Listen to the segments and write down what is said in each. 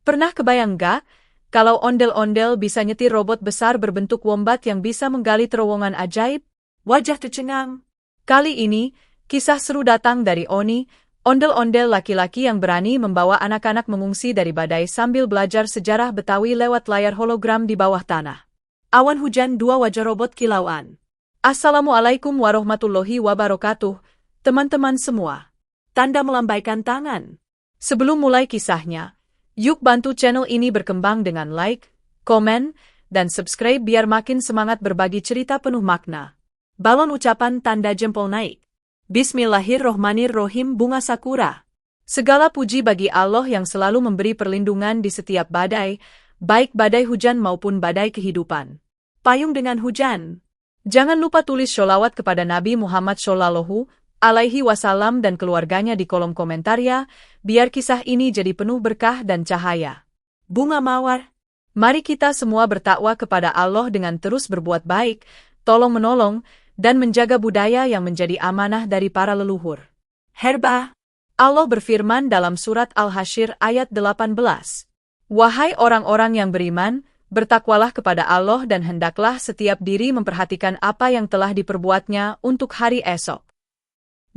Pernah kebayang gak, kalau ondel-ondel bisa nyetir robot besar berbentuk wombat yang bisa menggali terowongan ajaib? Wajah tercengang. Kali ini, kisah seru datang dari Oni, ondel-ondel laki-laki yang berani membawa anak-anak mengungsi dari badai sambil belajar sejarah Betawi lewat layar hologram di bawah tanah. Awan hujan, dua wajah robot kilauan. Assalamualaikum warahmatullahi wabarakatuh, teman-teman semua. Tanda melambaikan tangan. Sebelum mulai kisahnya, yuk bantu channel ini berkembang dengan like, komen, dan subscribe biar makin semangat berbagi cerita penuh makna. Balon ucapan tanda jempol naik. Bismillahirrohmanirrohim, bunga sakura. Segala puji bagi Allah yang selalu memberi perlindungan di setiap badai, baik badai hujan maupun badai kehidupan. Payung dengan hujan. Jangan lupa tulis sholawat kepada Nabi Muhammad Shallallahu Alaihi Wasallam dan keluarganya di kolom komentar ya, biar kisah ini jadi penuh berkah dan cahaya. Bunga mawar. Mari kita semua bertakwa kepada Allah dengan terus berbuat baik, tolong-menolong, dan menjaga budaya yang menjadi amanah dari para leluhur. Herba. Allah berfirman dalam surat Al-Hasyr ayat 18. Wahai orang-orang yang beriman, bertakwalah kepada Allah dan hendaklah setiap diri memperhatikan apa yang telah diperbuatnya untuk hari esok.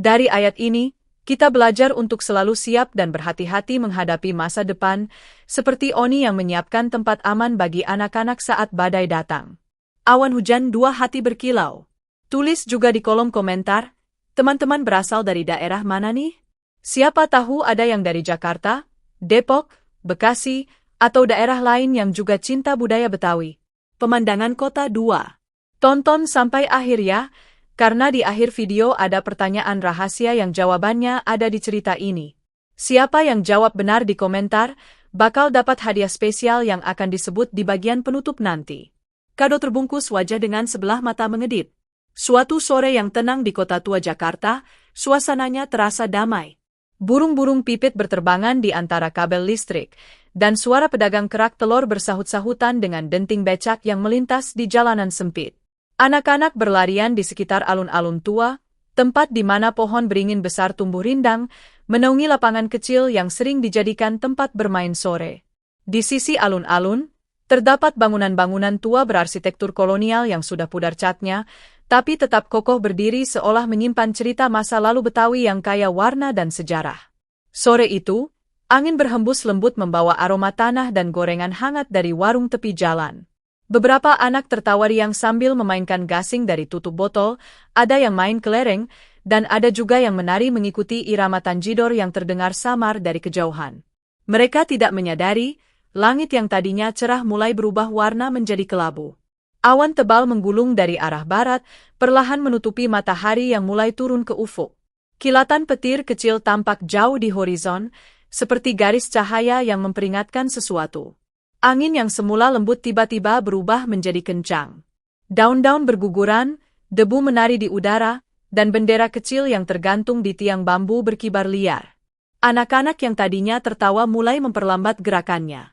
Dari ayat ini, kita belajar untuk selalu siap dan berhati-hati menghadapi masa depan, seperti Oni yang menyiapkan tempat aman bagi anak-anak saat badai datang. Awan hujan, dua hati berkilau. Tulis juga di kolom komentar, teman-teman berasal dari daerah mana nih? Siapa tahu ada yang dari Jakarta, Depok, Bekasi, atau daerah lain yang juga cinta budaya Betawi. Pemandangan kota 2. Tonton sampai akhir ya, karena di akhir video ada pertanyaan rahasia yang jawabannya ada di cerita ini. Siapa yang jawab benar di komentar, bakal dapat hadiah spesial yang akan disebut di bagian penutup nanti. Kado terbungkus wajah dengan sebelah mata mengedip. Suatu sore yang tenang di kota tua Jakarta, suasananya terasa damai. Burung-burung pipit berterbangan di antara kabel listrik, dan suara pedagang kerak telur bersahut-sahutan dengan denting becak yang melintas di jalanan sempit. Anak-anak berlarian di sekitar alun-alun tua, tempat di mana pohon beringin besar tumbuh rindang, menaungi lapangan kecil yang sering dijadikan tempat bermain sore. Di sisi alun-alun, terdapat bangunan-bangunan tua berarsitektur kolonial yang sudah pudar catnya, tapi tetap kokoh berdiri seolah menyimpan cerita masa lalu Betawi yang kaya warna dan sejarah. Sore itu, angin berhembus lembut membawa aroma tanah dan gorengan hangat dari warung tepi jalan. Beberapa anak tertawa riang sambil memainkan gasing dari tutup botol, ada yang main kelereng, dan ada juga yang menari mengikuti irama tanjidor yang terdengar samar dari kejauhan. Mereka tidak menyadari, langit yang tadinya cerah mulai berubah warna menjadi kelabu. Awan tebal menggulung dari arah barat, perlahan menutupi matahari yang mulai turun ke ufuk. Kilatan petir kecil tampak jauh di horizon, seperti garis cahaya yang memperingatkan sesuatu. Angin yang semula lembut tiba-tiba berubah menjadi kencang. Daun-daun berguguran, debu menari di udara, dan bendera kecil yang tergantung di tiang bambu berkibar liar. Anak-anak yang tadinya tertawa mulai memperlambat gerakannya.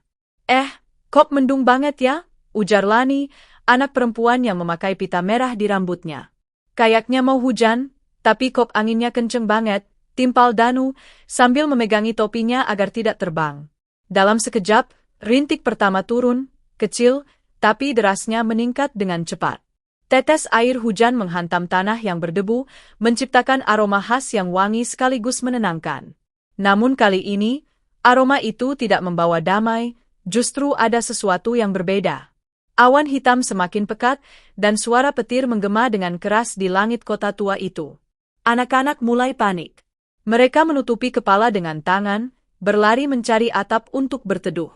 Kok mendung banget ya? Ujar Lani, anak perempuan yang memakai pita merah di rambutnya. Kayaknya mau hujan, tapi kok anginnya kenceng banget, timpal Danu, sambil memegangi topinya agar tidak terbang. Dalam sekejap, rintik pertama turun, kecil, tapi derasnya meningkat dengan cepat. Tetes air hujan menghantam tanah yang berdebu, menciptakan aroma khas yang wangi sekaligus menenangkan. Namun kali ini, aroma itu tidak membawa damai, justru ada sesuatu yang berbeda. Awan hitam semakin pekat, dan suara petir menggema dengan keras di langit kota tua itu. Anak-anak mulai panik. Mereka menutupi kepala dengan tangan, berlari mencari atap untuk berteduh.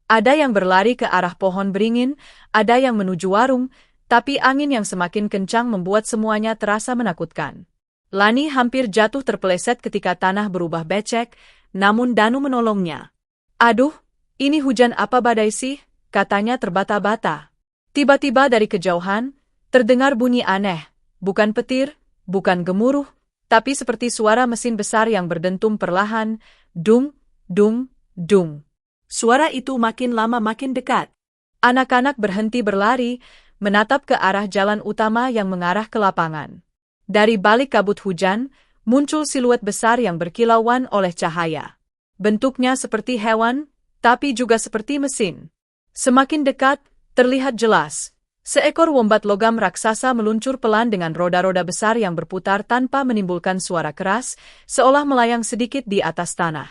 Ada yang berlari ke arah pohon beringin, ada yang menuju warung, tapi angin yang semakin kencang membuat semuanya terasa menakutkan. Lani hampir jatuh terpeleset ketika tanah berubah becek, namun Danu menolongnya. Aduh, ini hujan apa badai sih? Katanya terbata-bata. Tiba-tiba dari kejauhan, terdengar bunyi aneh, bukan petir, bukan gemuruh, tapi seperti suara mesin besar yang berdentum perlahan, dung, dung, dung. Suara itu makin lama makin dekat. Anak-anak berhenti berlari, menatap ke arah jalan utama yang mengarah ke lapangan. Dari balik kabut hujan, muncul siluet besar yang berkilauan oleh cahaya. Bentuknya seperti hewan, tapi juga seperti mesin. Semakin dekat, terlihat jelas. Seekor wombat logam raksasa meluncur pelan dengan roda-roda besar yang berputar tanpa menimbulkan suara keras, seolah melayang sedikit di atas tanah.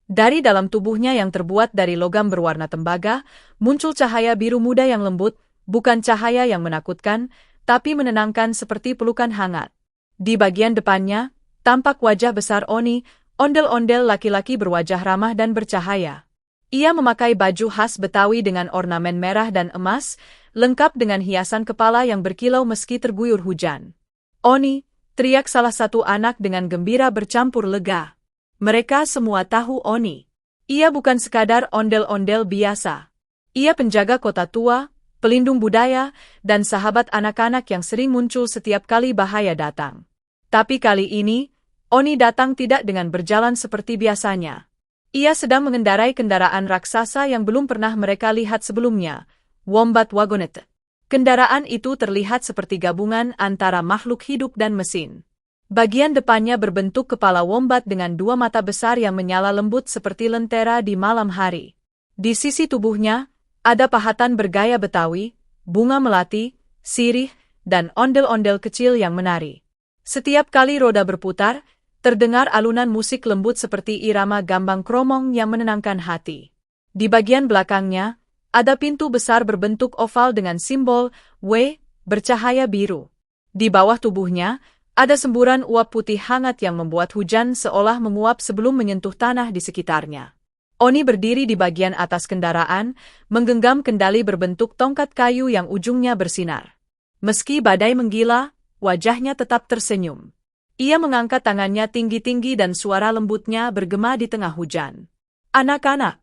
Dari dalam tubuhnya yang terbuat dari logam berwarna tembaga, muncul cahaya biru muda yang lembut, bukan cahaya yang menakutkan, tapi menenangkan seperti pelukan hangat. Di bagian depannya, tampak wajah besar Oni, ondel-ondel laki-laki berwajah ramah dan bercahaya. Ia memakai baju khas Betawi dengan ornamen merah dan emas, lengkap dengan hiasan kepala yang berkilau meski terguyur hujan. "Oni!" teriak salah satu anak dengan gembira bercampur lega. Mereka semua tahu Oni. Ia bukan sekadar ondel-ondel biasa. Ia penjaga kota tua, pelindung budaya, dan sahabat anak-anak yang sering muncul setiap kali bahaya datang. Tapi kali ini, Oni datang tidak dengan berjalan seperti biasanya. Ia sedang mengendarai kendaraan raksasa yang belum pernah mereka lihat sebelumnya, Wombat Wagonette. Kendaraan itu terlihat seperti gabungan antara makhluk hidup dan mesin. Bagian depannya berbentuk kepala wombat dengan dua mata besar yang menyala lembut seperti lentera di malam hari. Di sisi tubuhnya, ada pahatan bergaya Betawi, bunga melati, sirih, dan ondel-ondel kecil yang menari. Setiap kali roda berputar, terdengar alunan musik lembut seperti irama gambang kromong yang menenangkan hati. Di bagian belakangnya, ada pintu besar berbentuk oval dengan simbol W bercahaya biru. Di bawah tubuhnya, ada semburan uap putih hangat yang membuat hujan seolah menguap sebelum menyentuh tanah di sekitarnya. Oni berdiri di bagian atas kendaraan, menggenggam kendali berbentuk tongkat kayu yang ujungnya bersinar. Meski badai menggila, wajahnya tetap tersenyum. Ia mengangkat tangannya tinggi-tinggi dan suara lembutnya bergema di tengah hujan. "Anak-anak,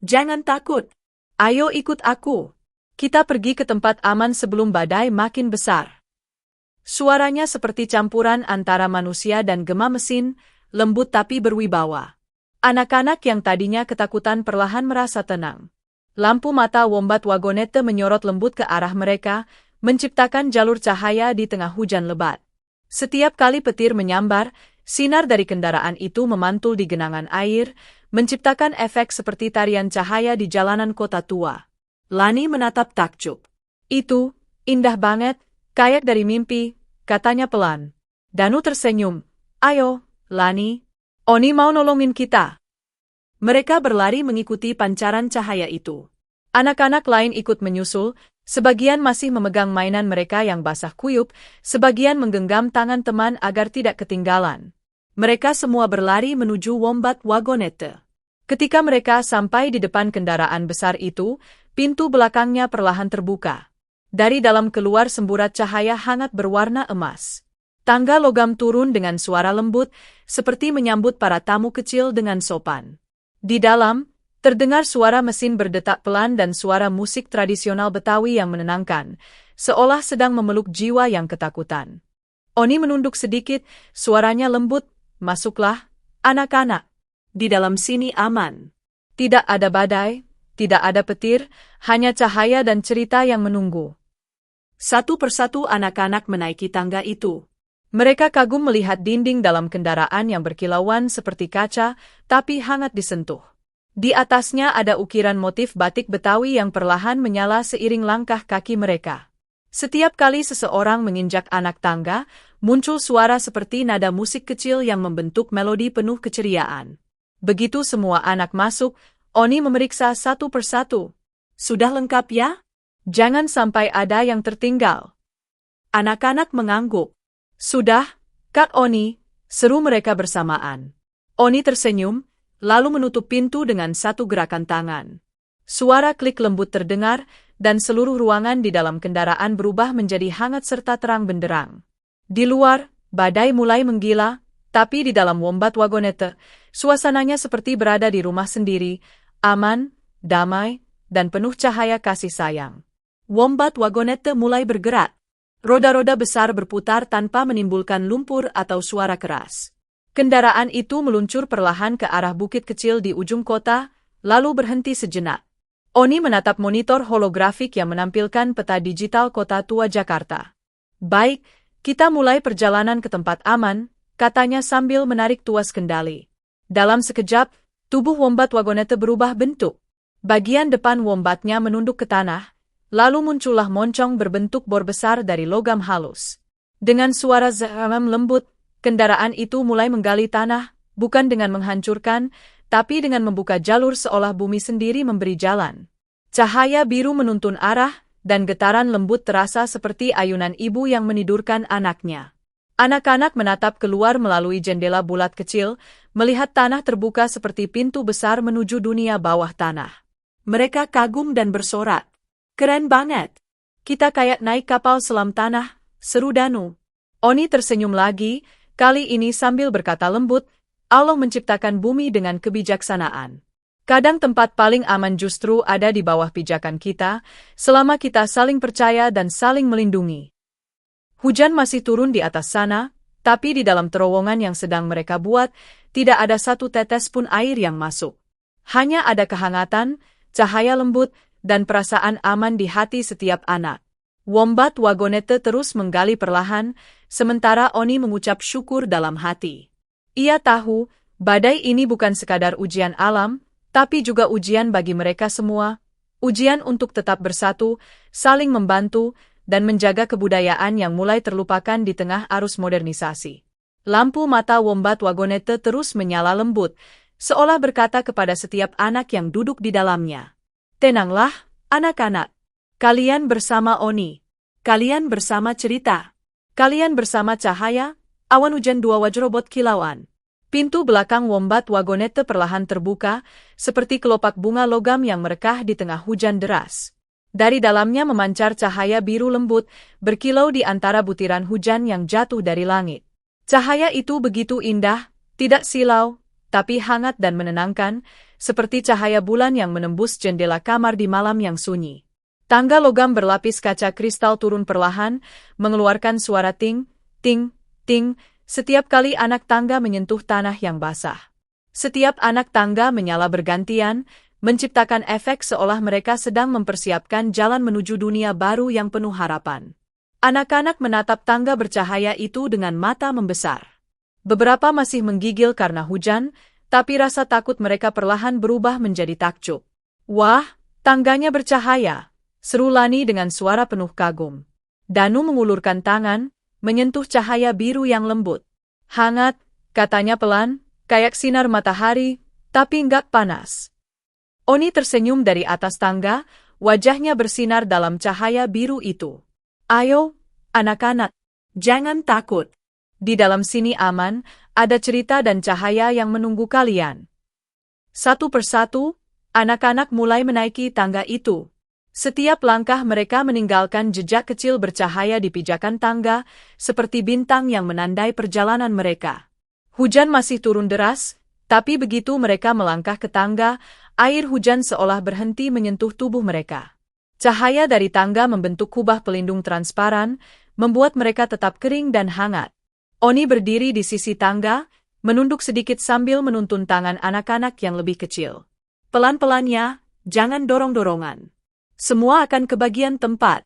jangan takut. Ayo ikut aku. Kita pergi ke tempat aman sebelum badai makin besar." Suaranya seperti campuran antara manusia dan gema mesin, lembut tapi berwibawa. Anak-anak yang tadinya ketakutan perlahan merasa tenang. Lampu mata Wombat Wagonette menyorot lembut ke arah mereka, menciptakan jalur cahaya di tengah hujan lebat. Setiap kali petir menyambar, sinar dari kendaraan itu memantul di genangan air, menciptakan efek seperti tarian cahaya di jalanan kota tua. Lani menatap takjub. "Itu indah banget. Kayak dari mimpi," katanya pelan. Danu tersenyum. "Ayo, Lani. Oni mau nolongin kita." Mereka berlari mengikuti pancaran cahaya itu. Anak-anak lain ikut menyusul, sebagian masih memegang mainan mereka yang basah kuyup, sebagian menggenggam tangan teman agar tidak ketinggalan. Mereka semua berlari menuju Wombat Wagonette. Ketika mereka sampai di depan kendaraan besar itu, pintu belakangnya perlahan terbuka. Dari dalam keluar semburat cahaya hangat berwarna emas. Tangga logam turun dengan suara lembut, seperti menyambut para tamu kecil dengan sopan. Di dalam, terdengar suara mesin berdetak pelan dan suara musik tradisional Betawi yang menenangkan, seolah sedang memeluk jiwa yang ketakutan. Oni menunduk sedikit, suaranya lembut, "Masuklah, anak-anak. Di dalam sini aman. Tidak ada badai, tidak ada petir, hanya cahaya dan cerita yang menunggu." Satu persatu anak-anak menaiki tangga itu. Mereka kagum melihat dinding dalam kendaraan yang berkilauan seperti kaca, tapi hangat disentuh. Di atasnya ada ukiran motif batik Betawi yang perlahan menyala seiring langkah kaki mereka. Setiap kali seseorang menginjak anak tangga, muncul suara seperti nada musik kecil yang membentuk melodi penuh keceriaan. Begitu semua anak masuk, Oni memeriksa satu persatu. "Sudah lengkap ya? Jangan sampai ada yang tertinggal." Anak-anak mengangguk. "Sudah, Kak Oni," seru mereka bersamaan. Oni tersenyum, lalu menutup pintu dengan satu gerakan tangan. Suara klik lembut terdengar, dan seluruh ruangan di dalam kendaraan berubah menjadi hangat serta terang benderang. Di luar, badai mulai menggila, tapi di dalam Wombat Wagonette, suasananya seperti berada di rumah sendiri, aman, damai, dan penuh cahaya kasih sayang. Wombat Wagonette mulai bergerak. Roda-roda besar berputar tanpa menimbulkan lumpur atau suara keras. Kendaraan itu meluncur perlahan ke arah bukit kecil di ujung kota, lalu berhenti sejenak. Oni menatap monitor holografik yang menampilkan peta digital kota tua Jakarta. "Baik, kita mulai perjalanan ke tempat aman," katanya sambil menarik tuas kendali. Dalam sekejap, tubuh Wombat Wagonette berubah bentuk. Bagian depan wombatnya menunduk ke tanah, lalu muncullah moncong berbentuk bor besar dari logam halus. Dengan suara zam lembut, kendaraan itu mulai menggali tanah, bukan dengan menghancurkan, tapi dengan membuka jalur seolah bumi sendiri memberi jalan. Cahaya biru menuntun arah, dan getaran lembut terasa seperti ayunan ibu yang menidurkan anaknya. Anak-anak menatap keluar melalui jendela bulat kecil, melihat tanah terbuka seperti pintu besar menuju dunia bawah tanah. Mereka kagum dan bersorak. Keren banget. Kita kayak naik kapal selam tanah, seru Danu. Oni tersenyum lagi, kali ini sambil berkata lembut, Allah menciptakan bumi dengan kebijaksanaan. Kadang tempat paling aman justru ada di bawah pijakan kita, selama kita saling percaya dan saling melindungi. Hujan masih turun di atas sana, tapi di dalam terowongan yang sedang mereka buat, tidak ada satu tetes pun air yang masuk. Hanya ada kehangatan, cahaya lembut, dan perasaan aman di hati setiap anak. Wombat wagonete terus menggali perlahan, sementara Oni mengucap syukur dalam hati. Ia tahu, badai ini bukan sekadar ujian alam, tapi juga ujian bagi mereka semua, ujian untuk tetap bersatu, saling membantu, dan menjaga kebudayaan yang mulai terlupakan di tengah arus modernisasi. Lampu mata wombat wagonete terus menyala lembut, seolah berkata kepada setiap anak yang duduk di dalamnya. Tenanglah, anak-anak. Kalian bersama Oni. Kalian bersama cerita. Kalian bersama cahaya, awan hujan dua wajrobot kilauan. Pintu belakang wombat wagonete perlahan terbuka, seperti kelopak bunga logam yang merekah di tengah hujan deras. Dari dalamnya memancar cahaya biru lembut, berkilau di antara butiran hujan yang jatuh dari langit. Cahaya itu begitu indah, tidak silau, tapi hangat dan menenangkan, seperti cahaya bulan yang menembus jendela kamar di malam yang sunyi. Tangga logam berlapis kaca kristal turun perlahan, mengeluarkan suara ting, ting, ting, setiap kali anak tangga menyentuh tanah yang basah. Setiap anak tangga menyala bergantian, menciptakan efek seolah mereka sedang mempersiapkan jalan menuju dunia baru yang penuh harapan. Anak-anak menatap tangga bercahaya itu dengan mata membesar. Beberapa masih menggigil karena hujan, tapi rasa takut mereka perlahan berubah menjadi takjub. Wah, tangganya bercahaya, seru Lani dengan suara penuh kagum. Danu mengulurkan tangan, menyentuh cahaya biru yang lembut. Hangat, katanya pelan, kayak sinar matahari, tapi enggak panas. Oni tersenyum dari atas tangga, wajahnya bersinar dalam cahaya biru itu. Ayo, anak-anak, jangan takut. Di dalam sini aman, ada cerita dan cahaya yang menunggu kalian. Satu persatu, anak-anak mulai menaiki tangga itu. Setiap langkah mereka meninggalkan jejak kecil bercahaya di pijakan tangga, seperti bintang yang menandai perjalanan mereka. Hujan masih turun deras, tapi begitu mereka melangkah ke tangga, air hujan seolah berhenti menyentuh tubuh mereka. Cahaya dari tangga membentuk kubah pelindung transparan, membuat mereka tetap kering dan hangat. Oni berdiri di sisi tangga, menunduk sedikit sambil menuntun tangan anak-anak yang lebih kecil. Pelan-pelannya, jangan dorong-dorongan. Semua akan kebagian tempat.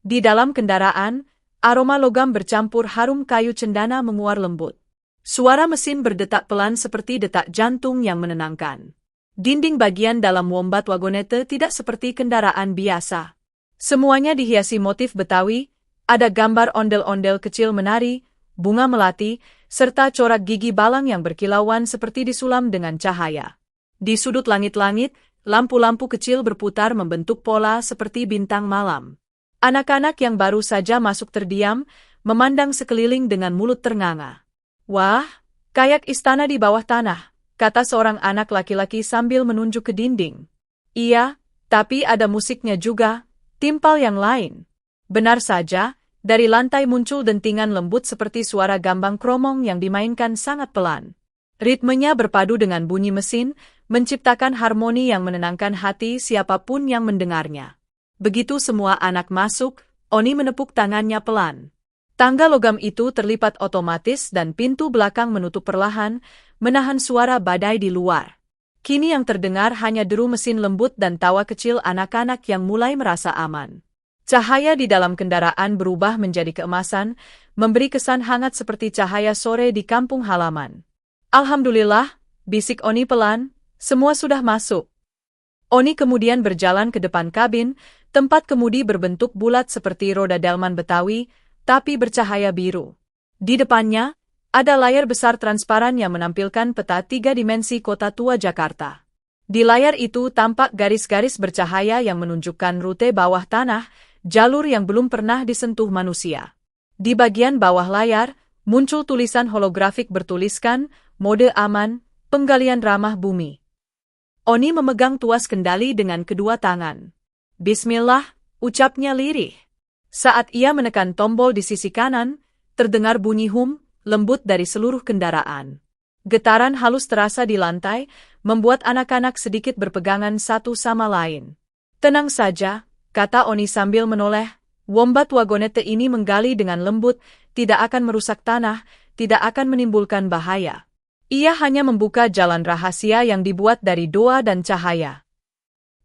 Di dalam kendaraan, aroma logam bercampur harum kayu cendana menguar lembut. Suara mesin berdetak pelan seperti detak jantung yang menenangkan. Dinding bagian dalam wombat wagonete tidak seperti kendaraan biasa. Semuanya dihiasi motif Betawi, ada gambar ondel-ondel kecil menari, bunga melati, serta corak gigi balang yang berkilauan seperti disulam dengan cahaya. Di sudut langit-langit, lampu-lampu kecil berputar membentuk pola seperti bintang malam. Anak-anak yang baru saja masuk terdiam, memandang sekeliling dengan mulut ternganga. Wah, kayak istana di bawah tanah, kata seorang anak laki-laki sambil menunjuk ke dinding. Iya, tapi ada musiknya juga, timpal yang lain. Benar saja, dari lantai muncul dentingan lembut seperti suara gambang kromong yang dimainkan sangat pelan. Ritmenya berpadu dengan bunyi mesin, menciptakan harmoni yang menenangkan hati siapapun yang mendengarnya. Begitu semua anak masuk, Oni menepuk tangannya pelan. Tangga logam itu terlipat otomatis dan pintu belakang menutup perlahan, menahan suara badai di luar. Kini yang terdengar hanya deru mesin lembut dan tawa kecil anak-anak yang mulai merasa aman. Cahaya di dalam kendaraan berubah menjadi keemasan, memberi kesan hangat seperti cahaya sore di kampung halaman. Alhamdulillah, bisik Oni pelan, semua sudah masuk. Oni kemudian berjalan ke depan kabin, tempat kemudi berbentuk bulat seperti roda delman Betawi, tapi bercahaya biru. Di depannya, ada layar besar transparan yang menampilkan peta 3 dimensi kota tua Jakarta. Di layar itu tampak garis-garis bercahaya yang menunjukkan rute bawah tanah, jalur yang belum pernah disentuh manusia. Di bagian bawah layar, muncul tulisan holografik bertuliskan, mode aman, penggalian ramah bumi. Oni memegang tuas kendali dengan kedua tangan. Bismillah, ucapnya lirih. Saat ia menekan tombol di sisi kanan, terdengar bunyi hum, lembut dari seluruh kendaraan. Getaran halus terasa di lantai, membuat anak-anak sedikit berpegangan satu sama lain. Tenang saja, kata Oni sambil menoleh, wombat wagonete ini menggali dengan lembut, tidak akan merusak tanah, tidak akan menimbulkan bahaya. Ia hanya membuka jalan rahasia yang dibuat dari doa dan cahaya.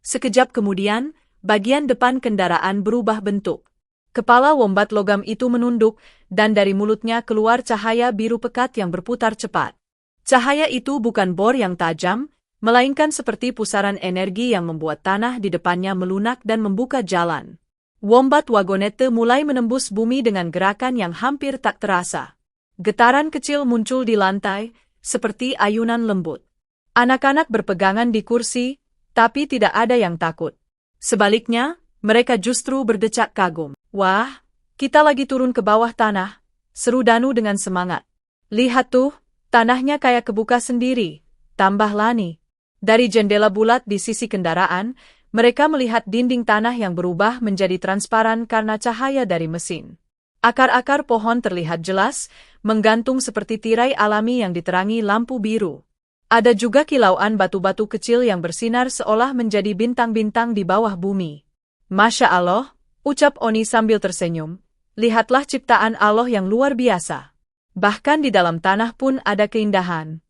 Sekejap kemudian, bagian depan kendaraan berubah bentuk. Kepala wombat logam itu menunduk, dan dari mulutnya keluar cahaya biru pekat yang berputar cepat. Cahaya itu bukan bor yang tajam, melainkan seperti pusaran energi yang membuat tanah di depannya melunak dan membuka jalan. Wombat wagonete mulai menembus bumi dengan gerakan yang hampir tak terasa. Getaran kecil muncul di lantai, seperti ayunan lembut. Anak-anak berpegangan di kursi, tapi tidak ada yang takut. Sebaliknya, mereka justru berdecak kagum. Wah, kita lagi turun ke bawah tanah, seru Danu dengan semangat. Lihat tuh, tanahnya kayak kebuka sendiri, tambah Lani. Dari jendela bulat di sisi kendaraan, mereka melihat dinding tanah yang berubah menjadi transparan karena cahaya dari mesin. Akar-akar pohon terlihat jelas, menggantung seperti tirai alami yang diterangi lampu biru. Ada juga kilauan batu-batu kecil yang bersinar seolah menjadi bintang-bintang di bawah bumi. Masya Allah, ucap Oni sambil tersenyum. Lihatlah ciptaan Allah yang luar biasa. Bahkan di dalam tanah pun ada keindahan.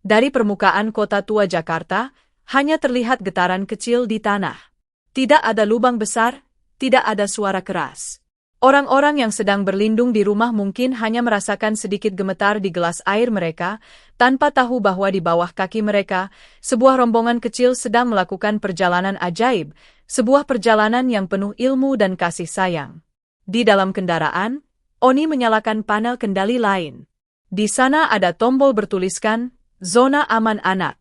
Dari permukaan kota tua Jakarta, hanya terlihat getaran kecil di tanah. Tidak ada lubang besar, tidak ada suara keras. Orang-orang yang sedang berlindung di rumah mungkin hanya merasakan sedikit gemetar di gelas air mereka, tanpa tahu bahwa di bawah kaki mereka, sebuah rombongan kecil sedang melakukan perjalanan ajaib, sebuah perjalanan yang penuh ilmu dan kasih sayang. Di dalam kendaraan, Oni menyalakan panel kendali lain. Di sana ada tombol bertuliskan, Zona Aman Anak.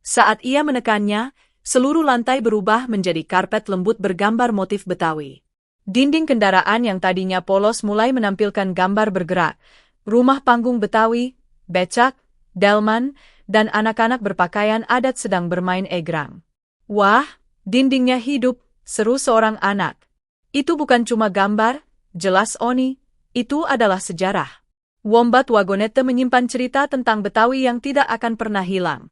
Saat ia menekannya, seluruh lantai berubah menjadi karpet lembut bergambar motif Betawi. Dinding kendaraan yang tadinya polos mulai menampilkan gambar bergerak, rumah panggung Betawi, becak, delman, dan anak-anak berpakaian adat sedang bermain egrang. Wah, dindingnya hidup, seru seorang anak. Itu bukan cuma gambar, jelas Oni, itu adalah sejarah. Wombat wagonete menyimpan cerita tentang Betawi yang tidak akan pernah hilang.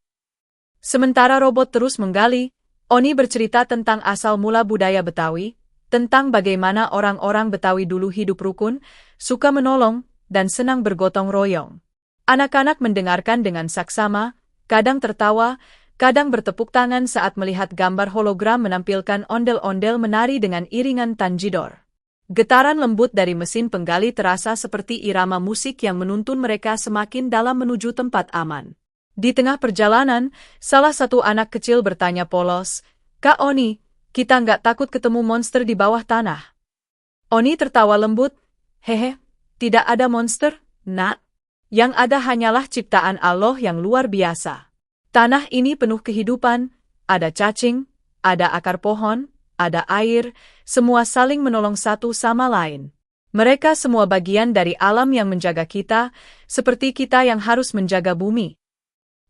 Sementara robot terus menggali, Oni bercerita tentang asal mula budaya Betawi, tentang bagaimana orang-orang Betawi dulu hidup rukun, suka menolong, dan senang bergotong royong. Anak-anak mendengarkan dengan saksama, kadang tertawa, kadang bertepuk tangan saat melihat gambar hologram menampilkan ondel-ondel menari dengan iringan tanjidor. Getaran lembut dari mesin penggali terasa seperti irama musik yang menuntun mereka semakin dalam menuju tempat aman. Di tengah perjalanan, salah satu anak kecil bertanya polos, "Kak Oni, kita nggak takut ketemu monster di bawah tanah?" Oni tertawa lembut, "Hehe, tidak ada monster, Nak. Yang ada hanyalah ciptaan Allah yang luar biasa. Tanah ini penuh kehidupan, ada cacing, ada akar pohon, ada air, semua saling menolong satu sama lain. Mereka semua bagian dari alam yang menjaga kita, seperti kita yang harus menjaga bumi."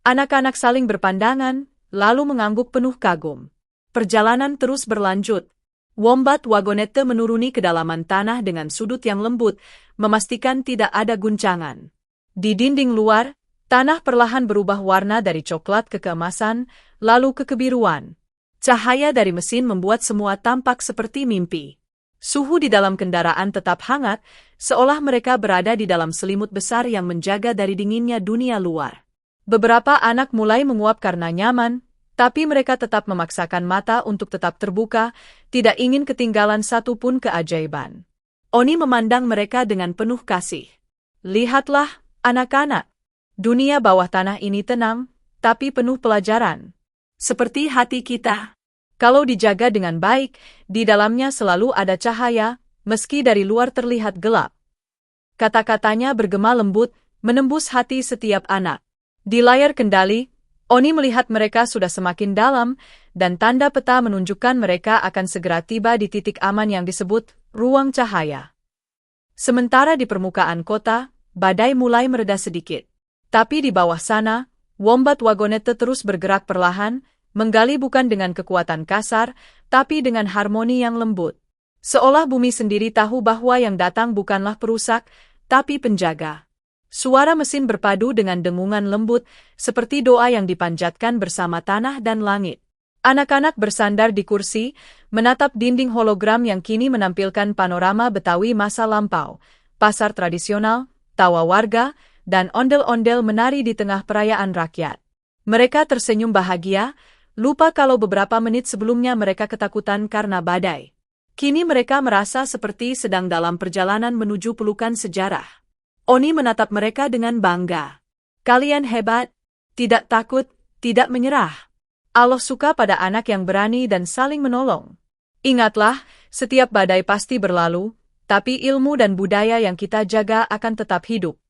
Anak-anak saling berpandangan, lalu mengangguk penuh kagum. Perjalanan terus berlanjut. Wombat wagonete menuruni kedalaman tanah dengan sudut yang lembut, memastikan tidak ada guncangan. Di dinding luar, tanah perlahan berubah warna dari coklat ke keemasan, lalu ke kebiruan. Cahaya dari mesin membuat semua tampak seperti mimpi. Suhu di dalam kendaraan tetap hangat, seolah mereka berada di dalam selimut besar yang menjaga dari dinginnya dunia luar. Beberapa anak mulai menguap karena nyaman, tapi mereka tetap memaksakan mata untuk tetap terbuka, tidak ingin ketinggalan satu pun keajaiban. Oni memandang mereka dengan penuh kasih. Lihatlah, anak-anak. Dunia bawah tanah ini tenang, tapi penuh pelajaran. Seperti hati kita. Kalau dijaga dengan baik, di dalamnya selalu ada cahaya, meski dari luar terlihat gelap. Kata-katanya bergema lembut, menembus hati setiap anak. Di layar kendali, Oni melihat mereka sudah semakin dalam, dan tanda peta menunjukkan mereka akan segera tiba di titik aman yang disebut ruang cahaya. Sementara di permukaan kota, badai mulai mereda sedikit. Tapi di bawah sana, wombat wagonete terus bergerak perlahan, menggali bukan dengan kekuatan kasar, tapi dengan harmoni yang lembut. Seolah bumi sendiri tahu bahwa yang datang bukanlah perusak, tapi penjaga. Suara mesin berpadu dengan dengungan lembut, seperti doa yang dipanjatkan bersama tanah dan langit. Anak-anak bersandar di kursi, menatap dinding hologram yang kini menampilkan panorama Betawi masa lampau, pasar tradisional, tawa warga, dan ondel-ondel menari di tengah perayaan rakyat. Mereka tersenyum bahagia, lupa kalau beberapa menit sebelumnya mereka ketakutan karena badai. Kini mereka merasa seperti sedang dalam perjalanan menuju pelukan sejarah. Oni menatap mereka dengan bangga. Kalian hebat, tidak takut, tidak menyerah. Allah suka pada anak yang berani dan saling menolong. Ingatlah, setiap badai pasti berlalu, tapi ilmu dan budaya yang kita jaga akan tetap hidup.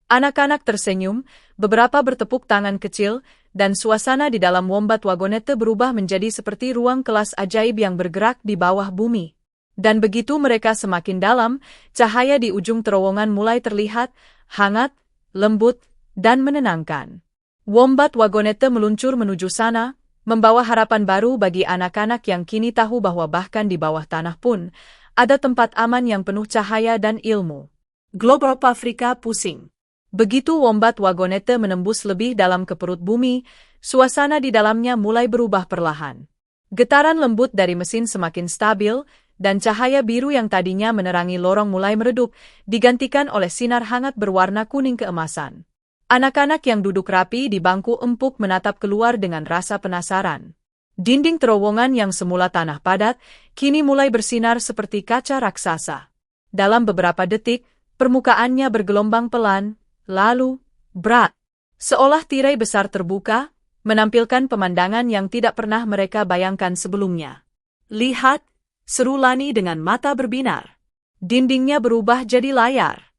Anak-anak tersenyum, beberapa bertepuk tangan kecil, dan suasana di dalam wombat wagonete berubah menjadi seperti ruang kelas ajaib yang bergerak di bawah bumi. Dan begitu mereka semakin dalam, cahaya di ujung terowongan mulai terlihat, hangat, lembut, dan menenangkan. Wombat wagonete meluncur menuju sana, membawa harapan baru bagi anak-anak yang kini tahu bahwa bahkan di bawah tanah pun, ada tempat aman yang penuh cahaya dan ilmu. Globe Afrika pusing. Begitu wombat wagonete menembus lebih dalam ke perut bumi, suasana di dalamnya mulai berubah perlahan. Getaran lembut dari mesin semakin stabil, dan cahaya biru yang tadinya menerangi lorong mulai meredup, digantikan oleh sinar hangat berwarna kuning keemasan. Anak-anak yang duduk rapi di bangku empuk menatap keluar dengan rasa penasaran. Dinding terowongan yang semula tanah padat, kini mulai bersinar seperti kaca raksasa. Dalam beberapa detik, permukaannya bergelombang pelan, lalu, berat. Seolah tirai besar terbuka, menampilkan pemandangan yang tidak pernah mereka bayangkan sebelumnya. Lihat, seru Lani dengan mata berbinar. Dindingnya berubah jadi layar.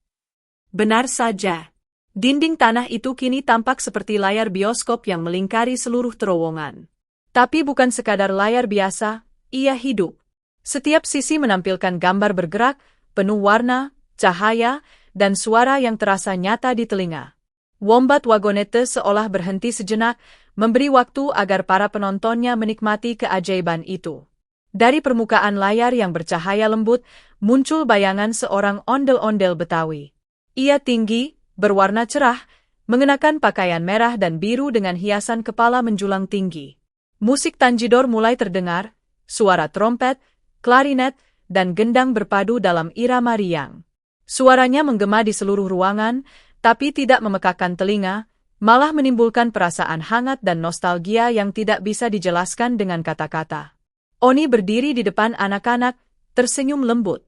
Benar saja. Dinding tanah itu kini tampak seperti layar bioskop yang melingkari seluruh terowongan. Tapi bukan sekadar layar biasa, ia hidup. Setiap sisi menampilkan gambar bergerak, penuh warna, cahaya, dan suara yang terasa nyata di telinga. Wombat wagonete seolah berhenti sejenak, memberi waktu agar para penontonnya menikmati keajaiban itu. Dari permukaan layar yang bercahaya lembut, muncul bayangan seorang ondel-ondel Betawi. Ia tinggi, berwarna cerah, mengenakan pakaian merah dan biru dengan hiasan kepala menjulang tinggi. Musik tanjidor mulai terdengar, suara trompet, klarinet, dan gendang berpadu dalam irama riang. Suaranya menggema di seluruh ruangan, tapi tidak memekakan telinga, malah menimbulkan perasaan hangat dan nostalgia yang tidak bisa dijelaskan dengan kata-kata. Oni berdiri di depan anak-anak, tersenyum lembut.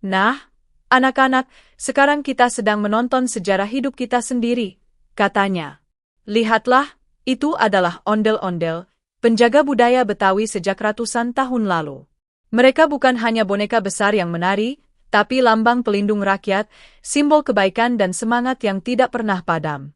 Nah, anak-anak, sekarang kita sedang menonton sejarah hidup kita sendiri, katanya. Lihatlah, itu adalah ondel-ondel, penjaga budaya Betawi sejak ratusan tahun lalu. Mereka bukan hanya boneka besar yang menari, tapi lambang pelindung rakyat, simbol kebaikan dan semangat yang tidak pernah padam.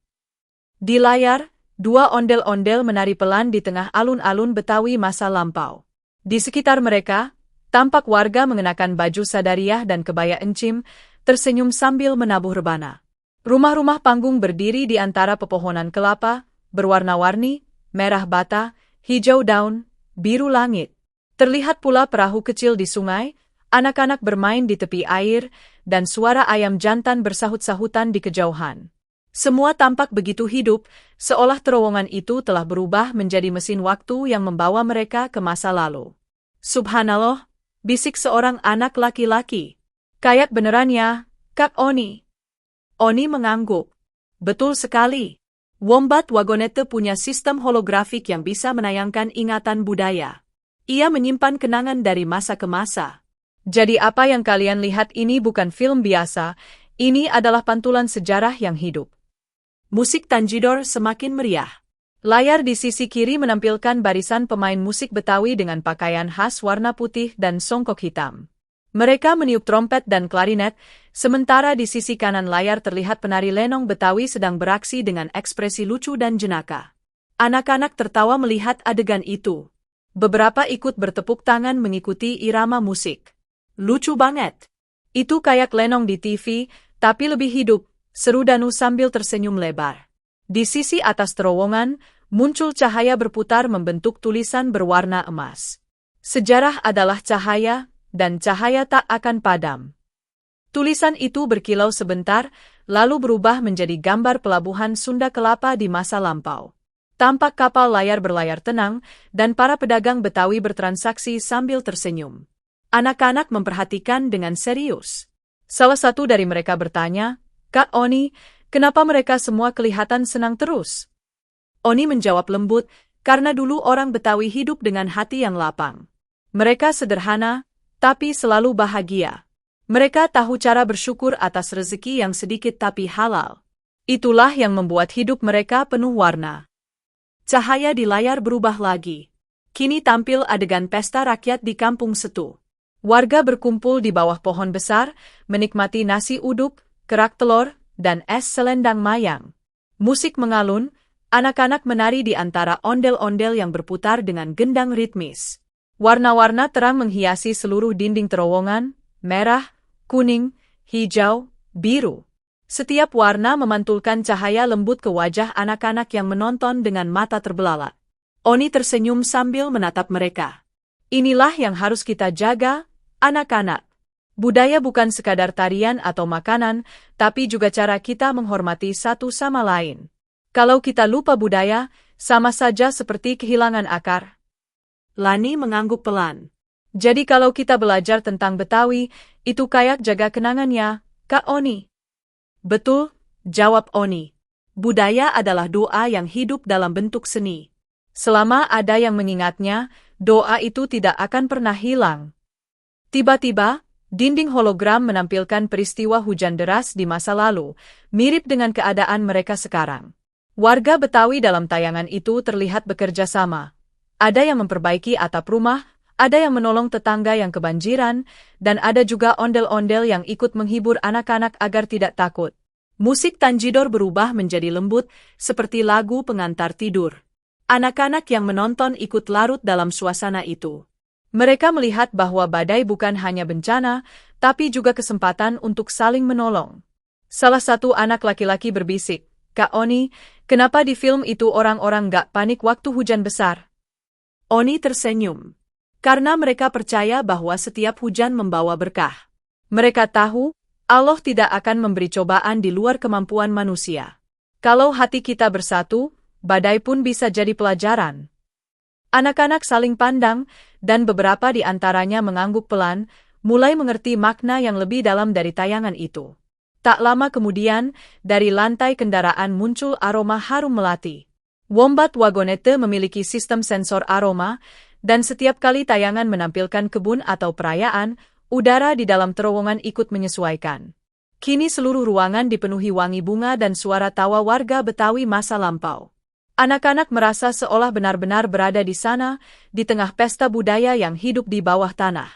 Di layar, dua ondel-ondel menari pelan di tengah alun-alun Betawi masa lampau. Di sekitar mereka, tampak warga mengenakan baju sadariah dan kebaya encim, tersenyum sambil menabuh rebana. Rumah-rumah panggung berdiri di antara pepohonan kelapa, berwarna-warni, merah bata, hijau daun, biru langit. Terlihat pula perahu kecil di sungai, anak-anak bermain di tepi air, dan suara ayam jantan bersahut-sahutan di kejauhan. Semua tampak begitu hidup, seolah terowongan itu telah berubah menjadi mesin waktu yang membawa mereka ke masa lalu. Subhanallah, bisik seorang anak laki-laki. Kayak beneran ya, Kak Oni. Oni mengangguk. Betul sekali. Wombat wagonete punya sistem holografik yang bisa menayangkan ingatan budaya. Ia menyimpan kenangan dari masa ke masa. Jadi apa yang kalian lihat ini bukan film biasa, ini adalah pantulan sejarah yang hidup. Musik tanjidor semakin meriah. Layar di sisi kiri menampilkan barisan pemain musik Betawi dengan pakaian khas warna putih dan songkok hitam. Mereka meniup trompet dan klarinet, sementara di sisi kanan layar terlihat penari lenong Betawi sedang beraksi dengan ekspresi lucu dan jenaka. Anak-anak tertawa melihat adegan itu. Beberapa ikut bertepuk tangan mengikuti irama musik. Lucu banget. Itu kayak lenong di TV, tapi lebih hidup, seru Danu sambil tersenyum lebar. Di sisi atas terowongan, muncul cahaya berputar membentuk tulisan berwarna emas. Sejarah adalah cahaya, dan cahaya tak akan padam. Tulisan itu berkilau sebentar, lalu berubah menjadi gambar pelabuhan Sunda Kelapa di masa lampau. Tampak kapal layar berlayar tenang, dan para pedagang Betawi bertransaksi sambil tersenyum. Anak-anak memperhatikan dengan serius. Salah satu dari mereka bertanya, "Kak Oni, kenapa mereka semua kelihatan senang terus?" Oni menjawab lembut, "Karena dulu orang Betawi hidup dengan hati yang lapang. Mereka sederhana, tapi selalu bahagia. Mereka tahu cara bersyukur atas rezeki yang sedikit tapi halal. Itulah yang membuat hidup mereka penuh warna." Cahaya di layar berubah lagi. Kini tampil adegan pesta rakyat di Kampung Setu. Warga berkumpul di bawah pohon besar, menikmati nasi uduk, kerak telur, dan es selendang mayang. Musik mengalun, anak-anak menari di antara ondel-ondel yang berputar dengan gendang ritmis. Warna-warna terang menghiasi seluruh dinding terowongan, merah, kuning, hijau, biru. Setiap warna memantulkan cahaya lembut ke wajah anak-anak yang menonton dengan mata terbelalak. Oni tersenyum sambil menatap mereka. "Inilah yang harus kita jaga, anak-anak. Budaya bukan sekadar tarian atau makanan, tapi juga cara kita menghormati satu sama lain. Kalau kita lupa budaya, sama saja seperti kehilangan akar." Lani mengangguk pelan. "Jadi kalau kita belajar tentang Betawi, itu kayak jaga kenangannya, Kak Oni." "Betul," jawab Oni. "Budaya adalah doa yang hidup dalam bentuk seni. Selama ada yang mengingatnya, doa itu tidak akan pernah hilang." Tiba-tiba, dinding hologram menampilkan peristiwa hujan deras di masa lalu, mirip dengan keadaan mereka sekarang. Warga Betawi dalam tayangan itu terlihat bekerja sama. Ada yang memperbaiki atap rumah, ada yang menolong tetangga yang kebanjiran, dan ada juga ondel-ondel yang ikut menghibur anak-anak agar tidak takut. Musik Tanjidor berubah menjadi lembut, seperti lagu pengantar tidur. Anak-anak yang menonton ikut larut dalam suasana itu. Mereka melihat bahwa badai bukan hanya bencana, tapi juga kesempatan untuk saling menolong. Salah satu anak laki-laki berbisik, "Kak Oni, kenapa di film itu orang-orang gak panik waktu hujan besar?" Oni tersenyum. Karena mereka percaya bahwa setiap hujan membawa berkah. Mereka tahu, Allah tidak akan memberi cobaan di luar kemampuan manusia. Kalau hati kita bersatu, badai pun bisa jadi pelajaran. Anak-anak saling pandang, dan beberapa di antaranya mengangguk pelan, mulai mengerti makna yang lebih dalam dari tayangan itu. Tak lama kemudian, dari lantai kendaraan muncul aroma harum melati. Wombat Wagonette memiliki sistem sensor aroma, dan setiap kali tayangan menampilkan kebun atau perayaan, udara di dalam terowongan ikut menyesuaikan. Kini seluruh ruangan dipenuhi wangi bunga dan suara tawa warga Betawi masa lampau. Anak-anak merasa seolah benar-benar berada di sana, di tengah pesta budaya yang hidup di bawah tanah.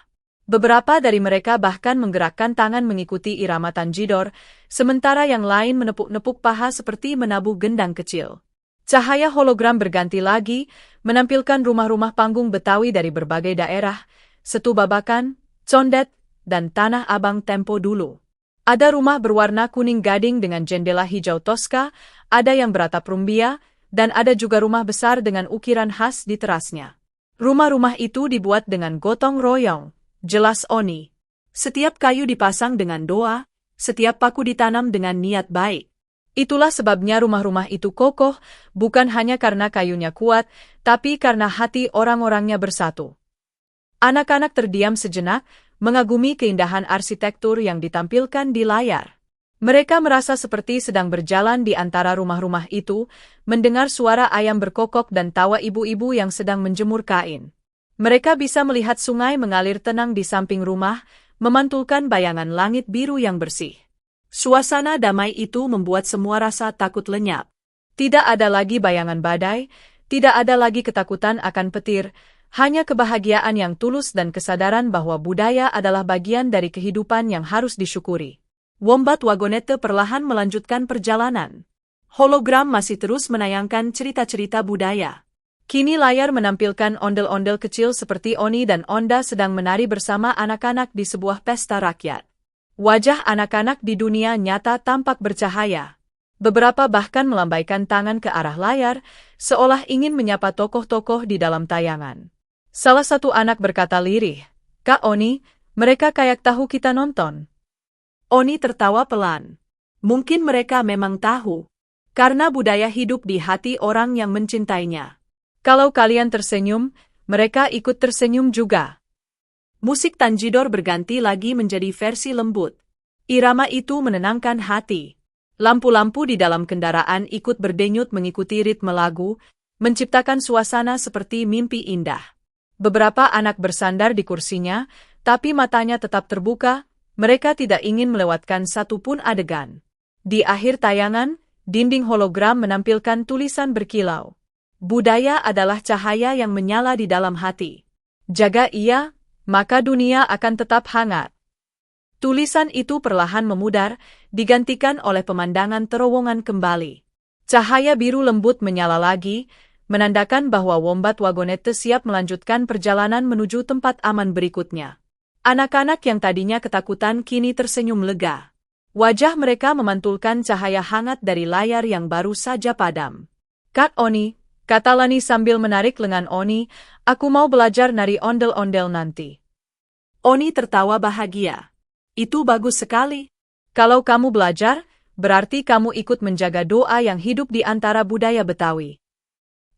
Beberapa dari mereka bahkan menggerakkan tangan mengikuti irama Tanjidor, sementara yang lain menepuk-nepuk paha seperti menabuh gendang kecil. Cahaya hologram berganti lagi, menampilkan rumah-rumah panggung Betawi dari berbagai daerah, Setu Babakan, Condet, dan Tanah Abang tempo dulu. Ada rumah berwarna kuning gading dengan jendela hijau toska, ada yang beratap rumbia, dan ada juga rumah besar dengan ukiran khas di terasnya. Rumah-rumah itu dibuat dengan gotong royong, jelas Oni. Setiap kayu dipasang dengan doa, setiap paku ditanam dengan niat baik. Itulah sebabnya rumah-rumah itu kokoh, bukan hanya karena kayunya kuat, tapi karena hati orang-orangnya bersatu. Anak-anak terdiam sejenak, mengagumi keindahan arsitektur yang ditampilkan di layar. Mereka merasa seperti sedang berjalan di antara rumah-rumah itu, mendengar suara ayam berkokok dan tawa ibu-ibu yang sedang menjemur kain. Mereka bisa melihat sungai mengalir tenang di samping rumah, memantulkan bayangan langit biru yang bersih. Suasana damai itu membuat semua rasa takut lenyap. Tidak ada lagi bayangan badai, tidak ada lagi ketakutan akan petir, hanya kebahagiaan yang tulus dan kesadaran bahwa budaya adalah bagian dari kehidupan yang harus disyukuri. Wombat Wagonette perlahan melanjutkan perjalanan. Hologram masih terus menayangkan cerita-cerita budaya. Kini layar menampilkan ondel-ondel kecil seperti Oni dan Onda sedang menari bersama anak-anak di sebuah pesta rakyat. Wajah anak-anak di dunia nyata tampak bercahaya. Beberapa bahkan melambaikan tangan ke arah layar, seolah ingin menyapa tokoh-tokoh di dalam tayangan. Salah satu anak berkata lirih, "Kak Oni, mereka kayak tahu kita nonton." Oni tertawa pelan. Mungkin mereka memang tahu, karena budaya hidup di hati orang yang mencintainya. Kalau kalian tersenyum, mereka ikut tersenyum juga. Musik Tanjidor berganti lagi menjadi versi lembut. Irama itu menenangkan hati. Lampu-lampu di dalam kendaraan ikut berdenyut mengikuti ritme lagu, menciptakan suasana seperti mimpi indah. Beberapa anak bersandar di kursinya, tapi matanya tetap terbuka, mereka tidak ingin melewatkan satupun adegan. Di akhir tayangan, dinding hologram menampilkan tulisan berkilau. Budaya adalah cahaya yang menyala di dalam hati. Jaga ia, maka dunia akan tetap hangat. Tulisan itu perlahan memudar, digantikan oleh pemandangan terowongan kembali. Cahaya biru lembut menyala lagi, menandakan bahwa Wombat Wagonette siap melanjutkan perjalanan menuju tempat aman berikutnya. Anak-anak yang tadinya ketakutan kini tersenyum lega. Wajah mereka memantulkan cahaya hangat dari layar yang baru saja padam. "Kak Oni," kata Lani sambil menarik lengan Oni, "aku mau belajar nari ondel-ondel nanti." Oni tertawa bahagia. Itu bagus sekali. Kalau kamu belajar, berarti kamu ikut menjaga doa yang hidup di antara budaya Betawi.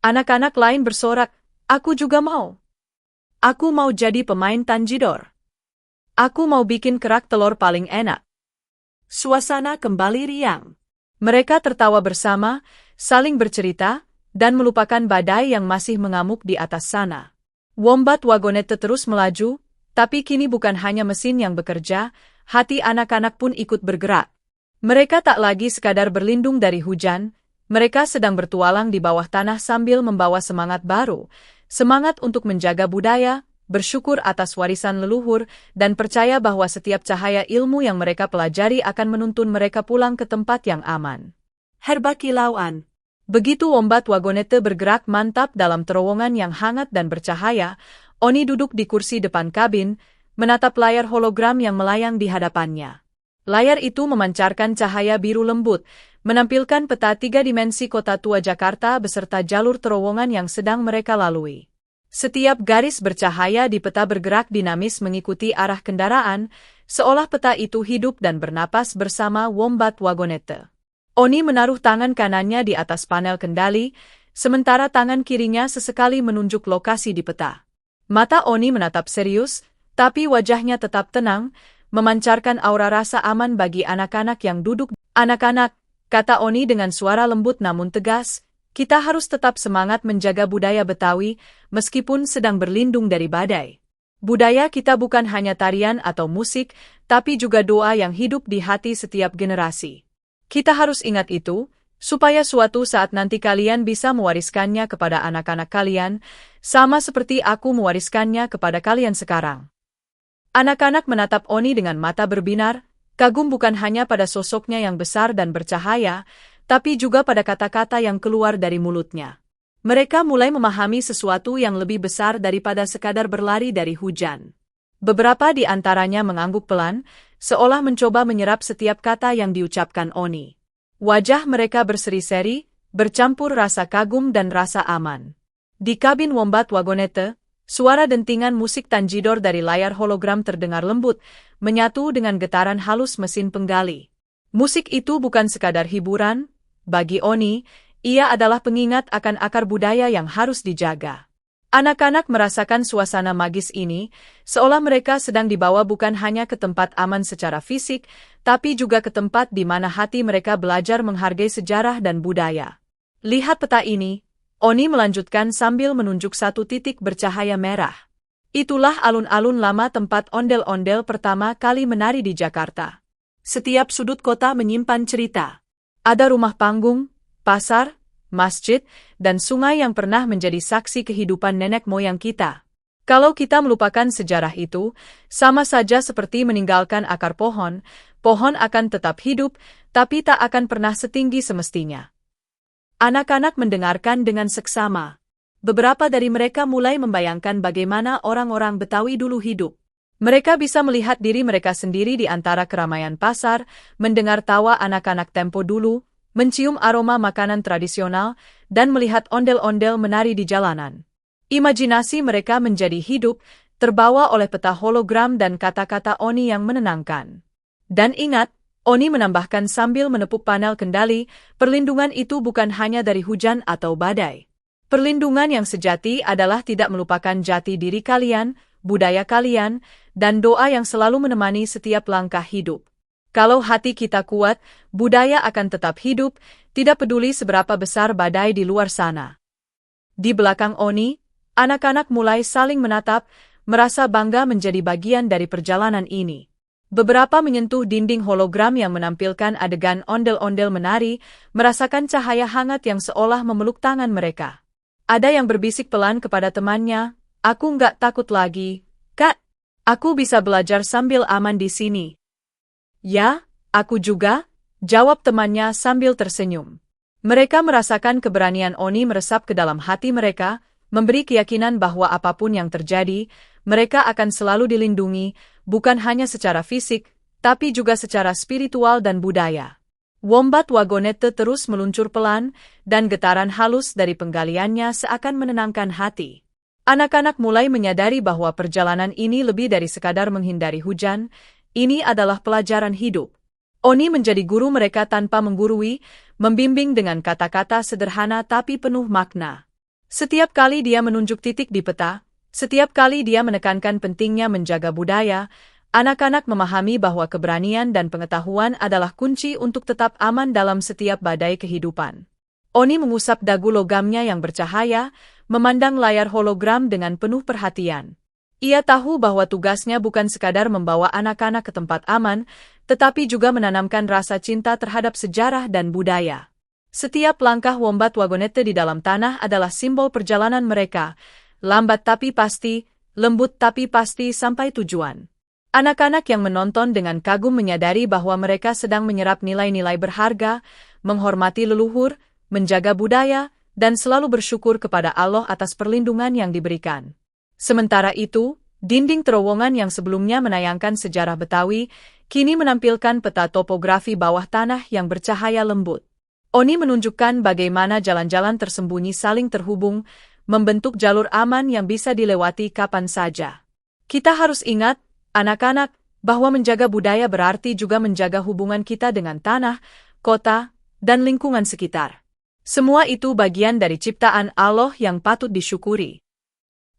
Anak-anak lain bersorak, "Aku juga mau. Aku mau jadi pemain Tanjidor. Aku mau bikin kerak telur paling enak." Suasana kembali riang. Mereka tertawa bersama, saling bercerita, dan melupakan badai yang masih mengamuk di atas sana. Wombat Wagonette terus melaju, tapi kini bukan hanya mesin yang bekerja, hati anak-anak pun ikut bergerak. Mereka tak lagi sekadar berlindung dari hujan, mereka sedang bertualang di bawah tanah sambil membawa semangat baru, semangat untuk menjaga budaya, bersyukur atas warisan leluhur, dan percaya bahwa setiap cahaya ilmu yang mereka pelajari akan menuntun mereka pulang ke tempat yang aman. Herba kilauan. Begitu Wombat Wagonette bergerak mantap dalam terowongan yang hangat dan bercahaya, Oni duduk di kursi depan kabin, menatap layar hologram yang melayang di hadapannya. Layar itu memancarkan cahaya biru lembut, menampilkan peta 3 dimensi kota tua Jakarta beserta jalur terowongan yang sedang mereka lalui. Setiap garis bercahaya di peta bergerak dinamis mengikuti arah kendaraan, seolah peta itu hidup dan bernapas bersama Wombat Wagonette. Oni menaruh tangan kanannya di atas panel kendali, sementara tangan kirinya sesekali menunjuk lokasi di peta. Mata Oni menatap serius, tapi wajahnya tetap tenang, memancarkan aura rasa aman bagi anak-anak yang duduk. "Anak-anak," kata Oni dengan suara lembut namun tegas, "kita harus tetap semangat menjaga budaya Betawi, meskipun sedang berlindung dari badai. Budaya kita bukan hanya tarian atau musik, tapi juga doa yang hidup di hati setiap generasi. Kita harus ingat itu, supaya suatu saat nanti kalian bisa mewariskannya kepada anak-anak kalian, sama seperti aku mewariskannya kepada kalian sekarang." Anak-anak menatap Oni dengan mata berbinar, kagum bukan hanya pada sosoknya yang besar dan bercahaya, tapi juga pada kata-kata yang keluar dari mulutnya. Mereka mulai memahami sesuatu yang lebih besar daripada sekadar berlari dari hujan. Beberapa di antaranya mengangguk pelan, seolah mencoba menyerap setiap kata yang diucapkan Oni. Wajah mereka berseri-seri, bercampur rasa kagum dan rasa aman. Di kabin Wombat Wagonette, suara dentingan musik Tanjidor dari layar hologram terdengar lembut, menyatu dengan getaran halus mesin penggali. Musik itu bukan sekadar hiburan, bagi Oni, ia adalah pengingat akan akar budaya yang harus dijaga. Anak-anak merasakan suasana magis ini, seolah mereka sedang dibawa bukan hanya ke tempat aman secara fisik, tapi juga ke tempat di mana hati mereka belajar menghargai sejarah dan budaya. "Lihat peta ini," Oni melanjutkan sambil menunjuk satu titik bercahaya merah. "Itulah alun-alun lama tempat ondel-ondel pertama kali menari di Jakarta. Setiap sudut kota menyimpan cerita. Ada rumah panggung, pasar, masjid, dan sungai yang pernah menjadi saksi kehidupan nenek moyang kita. Kalau kita melupakan sejarah itu, sama saja seperti meninggalkan akar pohon, pohon akan tetap hidup, tapi tak akan pernah setinggi semestinya. Anak-anak mendengarkan dengan seksama. Beberapa dari mereka mulai membayangkan bagaimana orang-orang Betawi dulu hidup. Mereka bisa melihat diri mereka sendiri di antara keramaian pasar, mendengar tawa anak-anak tempo dulu, mencium aroma makanan tradisional, dan melihat ondel-ondel menari di jalanan. Imajinasi mereka menjadi hidup, terbawa oleh peta hologram dan kata-kata Oni yang menenangkan. Dan ingat, Oni menambahkan sambil menepuk panel kendali, perlindungan itu bukan hanya dari hujan atau badai. Perlindungan yang sejati adalah tidak melupakan jati diri kalian, budaya kalian, dan doa yang selalu menemani setiap langkah hidup. Kalau hati kita kuat, budaya akan tetap hidup, tidak peduli seberapa besar badai di luar sana. Di belakang Oni, anak-anak mulai saling menatap, merasa bangga menjadi bagian dari perjalanan ini. Beberapa menyentuh dinding hologram yang menampilkan adegan ondel-ondel menari, merasakan cahaya hangat yang seolah memeluk tangan mereka. Ada yang berbisik pelan kepada temannya, "Aku nggak takut lagi, Kak. Aku bisa belajar sambil aman di sini." "Ya, aku juga," jawab temannya sambil tersenyum. Mereka merasakan keberanian Oni meresap ke dalam hati mereka, memberi keyakinan bahwa apapun yang terjadi, mereka akan selalu dilindungi, bukan hanya secara fisik, tapi juga secara spiritual dan budaya. Wombat wagonete terus meluncur pelan, dan getaran halus dari penggaliannya seakan menenangkan hati. Anak-anak mulai menyadari bahwa perjalanan ini lebih dari sekadar menghindari hujan, ini adalah pelajaran hidup. Oni menjadi guru mereka tanpa menggurui, membimbing dengan kata-kata sederhana tapi penuh makna. Setiap kali dia menunjuk titik di peta, setiap kali dia menekankan pentingnya menjaga budaya, anak-anak memahami bahwa keberanian dan pengetahuan adalah kunci untuk tetap aman dalam setiap badai kehidupan. Oni mengusap dagu logamnya yang bercahaya, memandang layar hologram dengan penuh perhatian. Ia tahu bahwa tugasnya bukan sekadar membawa anak-anak ke tempat aman, tetapi juga menanamkan rasa cinta terhadap sejarah dan budaya. Setiap langkah wombat wagonete di dalam tanah adalah simbol perjalanan mereka, lambat tapi pasti, lembut tapi pasti sampai tujuan. Anak-anak yang menonton dengan kagum menyadari bahwa mereka sedang menyerap nilai-nilai berharga, menghormati leluhur, menjaga budaya, dan selalu bersyukur kepada Allah atas perlindungan yang diberikan. Sementara itu, dinding terowongan yang sebelumnya menayangkan sejarah Betawi, kini menampilkan peta topografi bawah tanah yang bercahaya lembut. Oni menunjukkan bagaimana jalan-jalan tersembunyi saling terhubung, membentuk jalur aman yang bisa dilewati kapan saja. Kita harus ingat, anak-anak, bahwa menjaga budaya berarti juga menjaga hubungan kita dengan tanah, kota, dan lingkungan sekitar. Semua itu bagian dari ciptaan Allah yang patut disyukuri.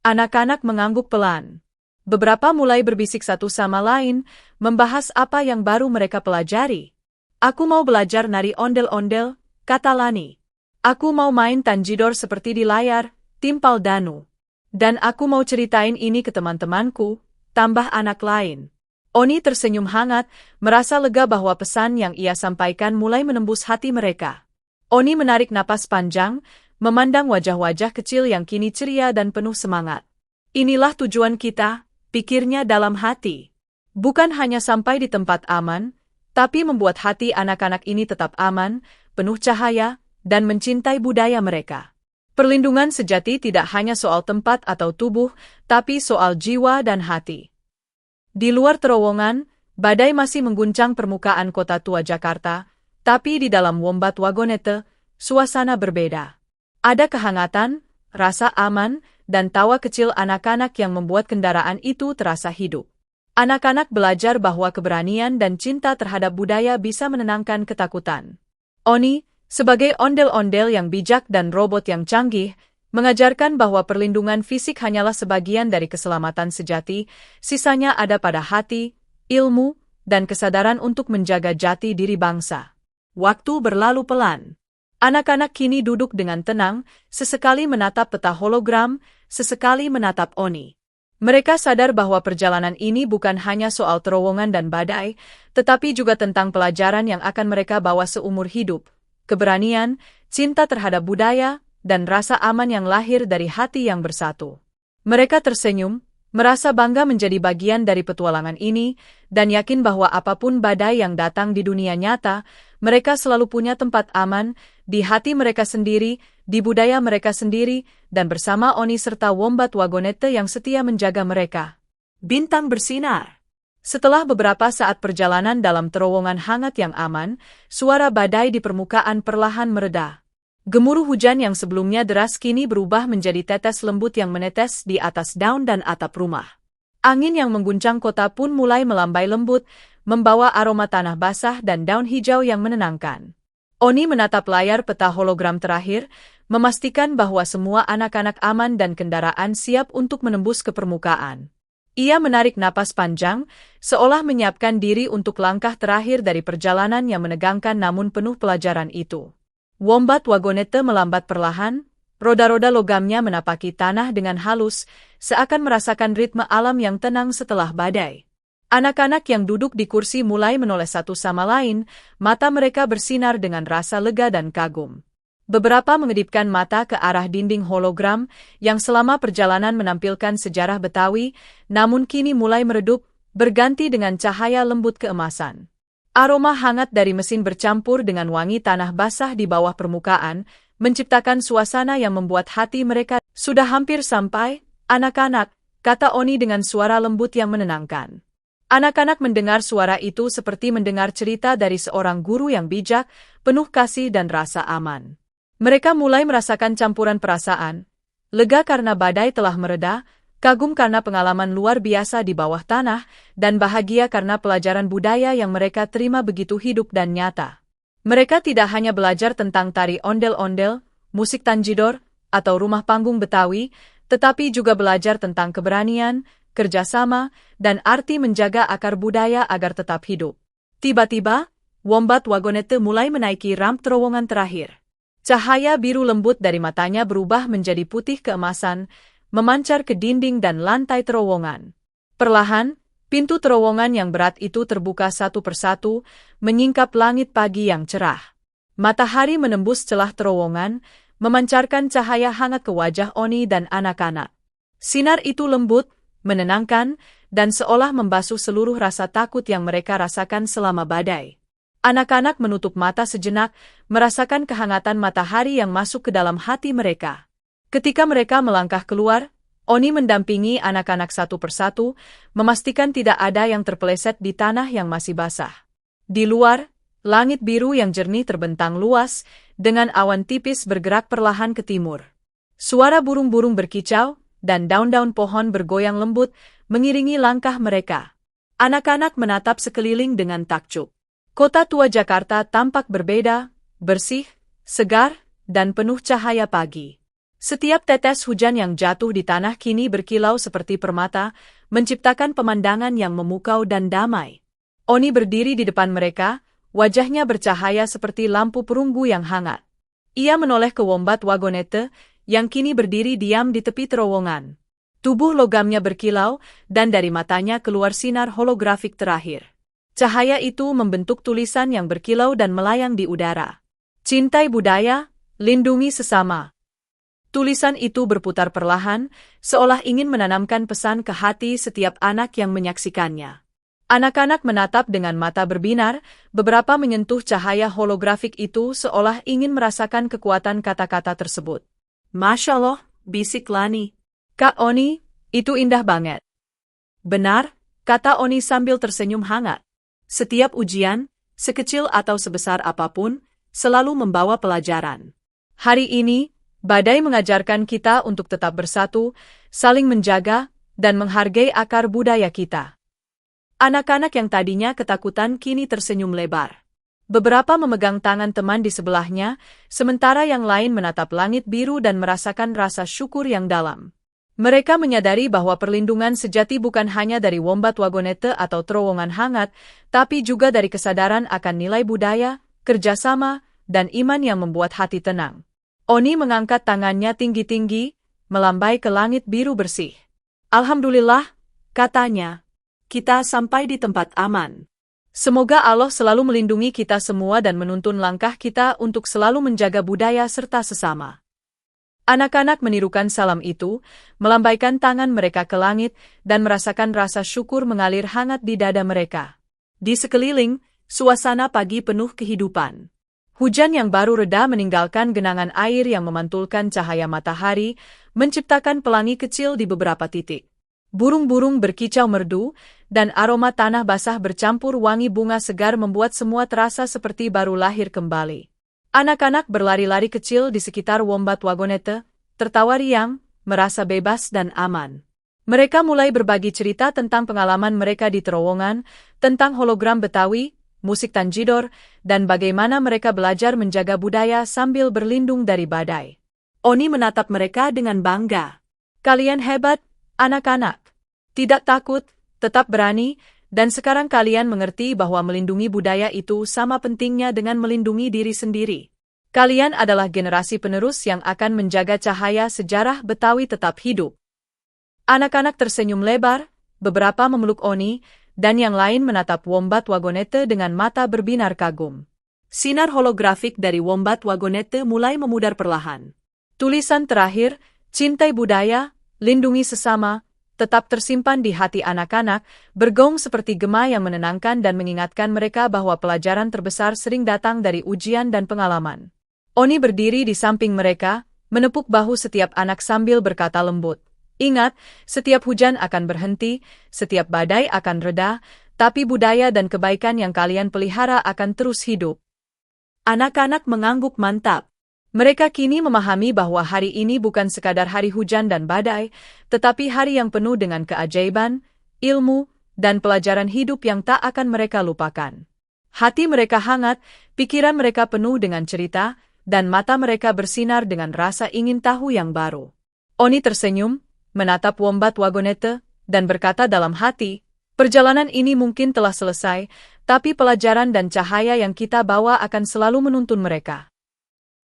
Anak-anak mengangguk pelan. Beberapa mulai berbisik satu sama lain, membahas apa yang baru mereka pelajari. "Aku mau belajar nari ondel-ondel," kata Lani. "Aku mau main tanjidor seperti di layar," timpal Danu. "Dan aku mau ceritain ini ke teman-temanku," tambah anak lain. Oni tersenyum hangat, merasa lega bahwa pesan yang ia sampaikan mulai menembus hati mereka. Oni menarik napas panjang, memandang wajah-wajah kecil yang kini ceria dan penuh semangat. "Inilah tujuan kita," pikirnya dalam hati. Bukan hanya sampai di tempat aman, tapi membuat hati anak-anak ini tetap aman, penuh cahaya, dan mencintai budaya mereka. Perlindungan sejati tidak hanya soal tempat atau tubuh, tapi soal jiwa dan hati. Di luar terowongan, badai masih mengguncang permukaan kota tua Jakarta, tapi di dalam wombat wagonete, suasana berbeda. Ada kehangatan, rasa aman, dan tawa kecil anak-anak yang membuat kendaraan itu terasa hidup. Anak-anak belajar bahwa keberanian dan cinta terhadap budaya bisa menenangkan ketakutan. Oni, sebagai ondel-ondel yang bijak dan robot yang canggih, mengajarkan bahwa perlindungan fisik hanyalah sebagian dari keselamatan sejati, sisanya ada pada hati, ilmu, dan kesadaran untuk menjaga jati diri bangsa. Waktu berlalu pelan. Anak-anak kini duduk dengan tenang, sesekali menatap peta hologram, sesekali menatap Oni. Mereka sadar bahwa perjalanan ini bukan hanya soal terowongan dan badai, tetapi juga tentang pelajaran yang akan mereka bawa seumur hidup, keberanian, cinta terhadap budaya, dan rasa aman yang lahir dari hati yang bersatu. Mereka tersenyum, merasa bangga menjadi bagian dari petualangan ini, dan yakin bahwa apapun badai yang datang di dunia nyata, mereka selalu punya tempat aman, di hati mereka sendiri, di budaya mereka sendiri, dan bersama Oni serta Wombat Wagonete yang setia menjaga mereka. Bintang bersinar. Setelah beberapa saat perjalanan dalam terowongan hangat yang aman, suara badai di permukaan perlahan mereda. Gemuruh hujan yang sebelumnya deras kini berubah menjadi tetes lembut yang menetes di atas daun dan atap rumah. Angin yang mengguncang kota pun mulai melambai lembut, membawa aroma tanah basah dan daun hijau yang menenangkan. Oni menatap layar peta hologram terakhir, memastikan bahwa semua anak-anak aman dan kendaraan siap untuk menembus ke permukaan. Ia menarik napas panjang, seolah menyiapkan diri untuk langkah terakhir dari perjalanan yang menegangkan namun penuh pelajaran itu. Wombat Wagonete melambat perlahan, roda-roda logamnya menapaki tanah dengan halus, seakan merasakan ritme alam yang tenang setelah badai. Anak-anak yang duduk di kursi mulai menoleh satu sama lain, mata mereka bersinar dengan rasa lega dan kagum. Beberapa mengedipkan mata ke arah dinding hologram yang selama perjalanan menampilkan sejarah Betawi, namun kini mulai meredup, berganti dengan cahaya lembut keemasan. Aroma hangat dari mesin bercampur dengan wangi tanah basah di bawah permukaan, menciptakan suasana yang membuat hati mereka sudah hampir sampai, anak-anak, kata Oni dengan suara lembut yang menenangkan. Anak-anak mendengar suara itu seperti mendengar cerita dari seorang guru yang bijak, penuh kasih dan rasa aman. Mereka mulai merasakan campuran perasaan, lega karena badai telah mereda, kagum karena pengalaman luar biasa di bawah tanah, dan bahagia karena pelajaran budaya yang mereka terima begitu hidup dan nyata. Mereka tidak hanya belajar tentang tari ondel-ondel, musik tanjidor, atau rumah panggung Betawi, tetapi juga belajar tentang keberanian, kerjasama, dan arti menjaga akar budaya agar tetap hidup. Tiba-tiba, Wombat Wagonete mulai menaiki ramp terowongan terakhir. Cahaya biru lembut dari matanya berubah menjadi putih keemasan, memancar ke dinding dan lantai terowongan. Perlahan, pintu terowongan yang berat itu terbuka satu persatu, menyingkap langit pagi yang cerah. Matahari menembus celah terowongan, memancarkan cahaya hangat ke wajah Oni dan anak-anak. Sinar itu lembut, menenangkan, dan seolah membasuh seluruh rasa takut yang mereka rasakan selama badai. Anak-anak menutup mata sejenak, merasakan kehangatan matahari yang masuk ke dalam hati mereka. Ketika mereka melangkah keluar, Oni mendampingi anak-anak satu persatu, memastikan tidak ada yang terpeleset di tanah yang masih basah. Di luar, langit biru yang jernih terbentang luas, dengan awan tipis bergerak perlahan ke timur. Suara burung-burung berkicau, dan daun-daun pohon bergoyang lembut, mengiringi langkah mereka. Anak-anak menatap sekeliling dengan takjub. Kota tua Jakarta tampak berbeda, bersih, segar, dan penuh cahaya pagi. Setiap tetes hujan yang jatuh di tanah kini berkilau seperti permata, menciptakan pemandangan yang memukau dan damai. Oni berdiri di depan mereka, wajahnya bercahaya seperti lampu perunggu yang hangat. Ia menoleh ke Wombat Wagonete, yang kini berdiri diam di tepi terowongan. Tubuh logamnya berkilau, dan dari matanya keluar sinar holografik terakhir. Cahaya itu membentuk tulisan yang berkilau dan melayang di udara. Cintai budaya, lindungi sesama. Tulisan itu berputar perlahan, seolah ingin menanamkan pesan ke hati setiap anak yang menyaksikannya. Anak-anak menatap dengan mata berbinar, beberapa menyentuh cahaya holografik itu seolah ingin merasakan kekuatan kata-kata tersebut. Masya Allah, bisik Lani. Kak Oni, itu indah banget. Benar, kata Oni sambil tersenyum hangat. Setiap ujian, sekecil atau sebesar apapun, selalu membawa pelajaran. Hari ini, badai mengajarkan kita untuk tetap bersatu, saling menjaga, dan menghargai akar budaya kita. Anak-anak yang tadinya ketakutan kini tersenyum lebar. Beberapa memegang tangan teman di sebelahnya, sementara yang lain menatap langit biru dan merasakan rasa syukur yang dalam. Mereka menyadari bahwa perlindungan sejati bukan hanya dari Wombat Wagonete atau terowongan hangat, tapi juga dari kesadaran akan nilai budaya, kerjasama, dan iman yang membuat hati tenang. Oni mengangkat tangannya tinggi-tinggi, melambai ke langit biru bersih. Alhamdulillah, katanya, kita sampai di tempat aman. Semoga Allah selalu melindungi kita semua dan menuntun langkah kita untuk selalu menjaga budaya serta sesama. Anak-anak menirukan salam itu, melambaikan tangan mereka ke langit, dan merasakan rasa syukur mengalir hangat di dada mereka. Di sekeliling, suasana pagi penuh kehidupan. Hujan yang baru reda meninggalkan genangan air yang memantulkan cahaya matahari, menciptakan pelangi kecil di beberapa titik. Burung-burung berkicau merdu, dan aroma tanah basah bercampur wangi bunga segar membuat semua terasa seperti baru lahir kembali. Anak-anak berlari-lari kecil di sekitar Wombat Wagonette, tertawa riang, merasa bebas dan aman. Mereka mulai berbagi cerita tentang pengalaman mereka di terowongan, tentang hologram Betawi, musik Tanjidor, dan bagaimana mereka belajar menjaga budaya sambil berlindung dari badai. Oni menatap mereka dengan bangga. Kalian hebat, anak-anak. Tidak takut, tetap berani, dan sekarang kalian mengerti bahwa melindungi budaya itu sama pentingnya dengan melindungi diri sendiri. Kalian adalah generasi penerus yang akan menjaga cahaya sejarah Betawi tetap hidup. Anak-anak tersenyum lebar, beberapa memeluk Oni, dan yang lain menatap Wombat Wagonette dengan mata berbinar kagum. Sinar holografik dari Wombat Wagonette mulai memudar perlahan. Tulisan terakhir, cintai budaya, lindungi sesama, tetap tersimpan di hati anak-anak, bergaung seperti gema yang menenangkan dan mengingatkan mereka bahwa pelajaran terbesar sering datang dari ujian dan pengalaman. Oni berdiri di samping mereka, menepuk bahu setiap anak sambil berkata lembut, "Ingat, setiap hujan akan berhenti, setiap badai akan reda, tapi budaya dan kebaikan yang kalian pelihara akan terus hidup." Anak-anak mengangguk mantap. Mereka kini memahami bahwa hari ini bukan sekadar hari hujan dan badai, tetapi hari yang penuh dengan keajaiban, ilmu, dan pelajaran hidup yang tak akan mereka lupakan. Hati mereka hangat, pikiran mereka penuh dengan cerita, dan mata mereka bersinar dengan rasa ingin tahu yang baru. Oni tersenyum, menatap Wombat Wagonette, dan berkata dalam hati, "Perjalanan ini mungkin telah selesai, tapi pelajaran dan cahaya yang kita bawa akan selalu menuntun mereka."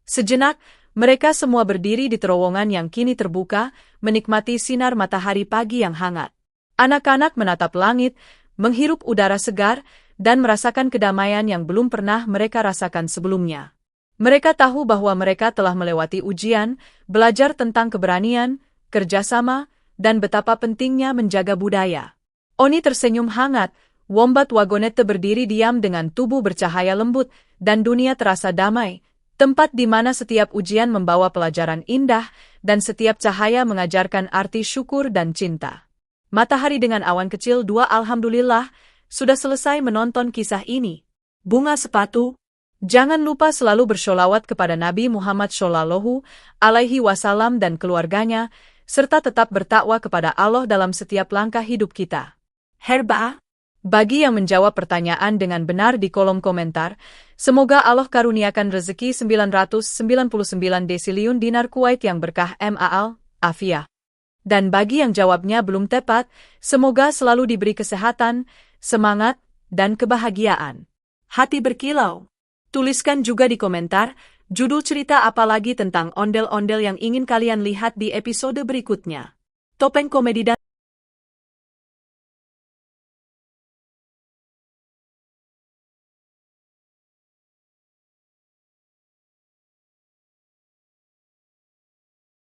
Sejenak, mereka semua berdiri di terowongan yang kini terbuka, menikmati sinar matahari pagi yang hangat. Anak-anak menatap langit, menghirup udara segar, dan merasakan kedamaian yang belum pernah mereka rasakan sebelumnya. Mereka tahu bahwa mereka telah melewati ujian, belajar tentang keberanian, kerjasama, dan betapa pentingnya menjaga budaya. Oni tersenyum hangat, Wombat Wagonette berdiri diam dengan tubuh bercahaya lembut, dan dunia terasa damai. Tempat di mana setiap ujian membawa pelajaran indah, dan setiap cahaya mengajarkan arti syukur dan cinta. Matahari dengan awan kecil 2 Alhamdulillah, sudah selesai menonton kisah ini. Bunga sepatu. Jangan lupa selalu bersholawat kepada Nabi Muhammad Shallallahu Alaihi Wasallam dan keluarganya, serta tetap bertakwa kepada Allah dalam setiap langkah hidup kita. Herba. Bagi yang menjawab pertanyaan dengan benar di kolom komentar, semoga Allah karuniakan rezeki 999 desiliun dinar Kuwait yang berkah ma'al, afiah. Dan bagi yang jawabnya belum tepat, semoga selalu diberi kesehatan, semangat, dan kebahagiaan. Hati berkilau. Tuliskan juga di komentar, judul cerita apa lagi tentang ondel-ondel yang ingin kalian lihat di episode berikutnya. Topeng Komedi dan